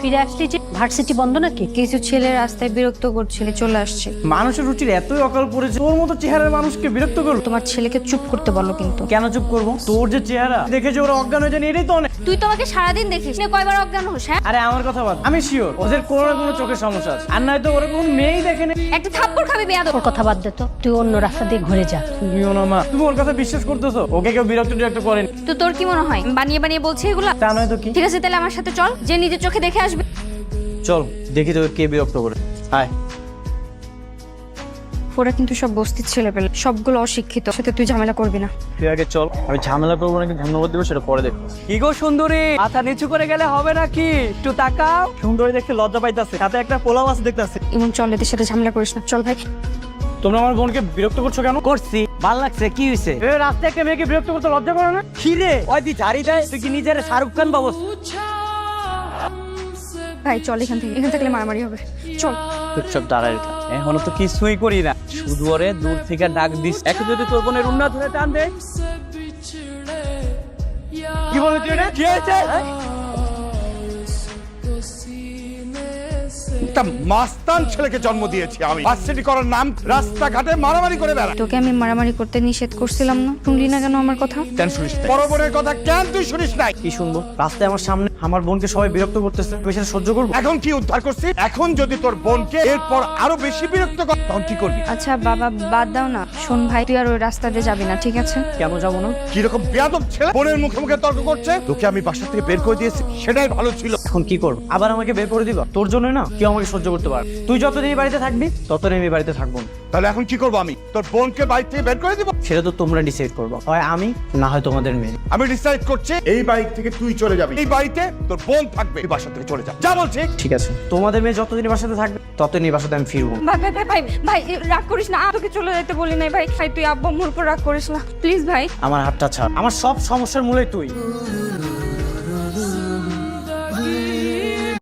ফিরে আসলি যে ভার্সিটি বন্ধ নাকি? কিছু ছেলে রাস্তায় বিরক্ত করছিল, চলে আসছে। মানুষের রুচির এতই অকাল পড়েছে, তোর মতো চেহারার মানুষকে বিরক্ত করবো? তোমার ছেলেকে চুপ করতে বলো কিন্তু। কেন চুপ করবো? তোর যে চেহারা দেখে যে ওরা অজ্ঞান হয়ে যায়নি, এটাই তো অনেক। তুই তো আমাকে সারাদিন দেখিস, কয়বার অজ্ঞান হোস? হ্যাঁ, আরে আমার কথা বাদ, আমি শিওর ওদের কোনো না কোনো চোখের সমস্যা আছে, আর নয়তো ওরা কোনো মেয়েই দেখেনি। একটা থাপ্পড় খাবি বেয়াদব। ওর কথা বাদ দে তো, তুই অন্য রাস্তা দিয়ে ঘুরে যা। তুমিও না মা, তুমি ওর কথা বিশ্বাস করতেছো? ওকে কেউ বিরক্ত করেনি। তো তোর কি মনে হয় বানিয়ে বানিয়ে বলছে এগুলা? তা নয় তো কি? ঠিক আছে, তাহলে আমার সাথে চল, যে নিজের চোখে দেখে আসবে। চল দেখি তোকে কে বিরক্ত করে। আয়। ওরা কিন্তু সব বস্তির ছেলে পেলে, সবগুলো অশিক্ষিত, সাথে তুই ঝামেলা করবি না। তুই আগে চল, আমি ঝামেলা করবো নাকি ধন্যবাদ দেবো সেটা পরে দেখবো। কি গো সুন্দরী, মাথা নিচু করে গেলে হবে নাকি? একটু তাকাও। সুন্দরী দেখতে লজ্জা পাইতাছে, সাথে একটা পোলা মাছ দেখতাছে। এবং চল, এদের সাথে ঝামেলা করিস না, চল ভাই। তোমরা আমার বোনকে বিরক্ত করছো কেন? করছি, ভাল লাগছে। কি হয়েছে? রাস্তায় একটা মেয়েকে বিরক্ত করতে লজ্জা করে না? কি রে, ওই দি ঝাড়ি দেয়, তুই কি নিজের শাহরুখ খান বাবস? ভাই চল এখান থেকে, এখান থেকে মারামারি হবে, চল। চুপচাপ দাঁড়ায় থাক। এখনো তো কিছুই করি না, শুধু ওরে দূর থেকে ডাক দিস। একে যদি তোর বোনের উন্না ধরে টান দে। কি বলে তুই এটা? কি হয়েছে? একটা মাস্তান ছেলেকে জন্ম দিয়েছি আমি। ভার্সিটি করার নাম রাস্তাঘাটে মারামারি করে বেড়ায়। তোকে আমি মারামারি করতে নিষেধ করছিলাম না? শুনলি না কেন আমার কথা? কেন শুনিস নাই? বড় বোনের কথা কেন তুই শুনিস নাই? কি শুনবো? রাস্তায় আমার সামনে আমার বোনকে সবাই বিরক্ত করতেছে, আমি সেটা সহ্য করবো? এখন কি উদ্ধার করছিস? এখন যদি তোর বোনকে এরপর আরো বেশি বিরক্ত কর, তখন কি করবি? আচ্ছা বাবা, বাদ দাও না। শোন ভাই, তুই আর ওই রাস্তা দিয়ে যাবি না, ঠিক আছে? কেন যাবো না? কিরকম বেয়াদব ছেলে বোনের মুখে মুখে তর্ক করছে। তোকে আমি বাসা থেকে বের করে দিয়েছি, সেটাই ভালো ছিল। এখন কি করবো? আবার আমাকে বের করে দিবা? তোর জন্য না কেউ আমাকে সহ্য করতে পারে। তুই যতদিন এই বাড়িতে থাকবি ততদিন আমি বাড়িতে থাকবো না। তাহলে এখন কি করবো আমি? তোর বোনকে বাড়ি থেকে বের করে দিব? সেটা তো তোমরা ডিসাইড করবো, হয় আমি না হয় তোমাদের মেয়ে। আমি ডিসাইড করছি, এই বাড়ি থেকে তুই চলে যাবি। এই বাড়িতে তোর বোন থাকবে, এই বাসা থেকে চলে যা। যা বলছি। ঠিক আছে, তোমাদের মেয়ে যতদিন বাসাতে থাকবে ততদিন এই বাসাতে আমি ফিরবো। ভাই ভাই ভাই ভাই ভাই, রাগ করিস না, তোকে চলে যেতে বলি নাই ভাই। ভাই তুই আব্বু আম্মুর উপর রাগ করিস না, প্লিজ ভাই। আমার হাতটা ছাড়, আমার সব সমস্যার মূলে তুই।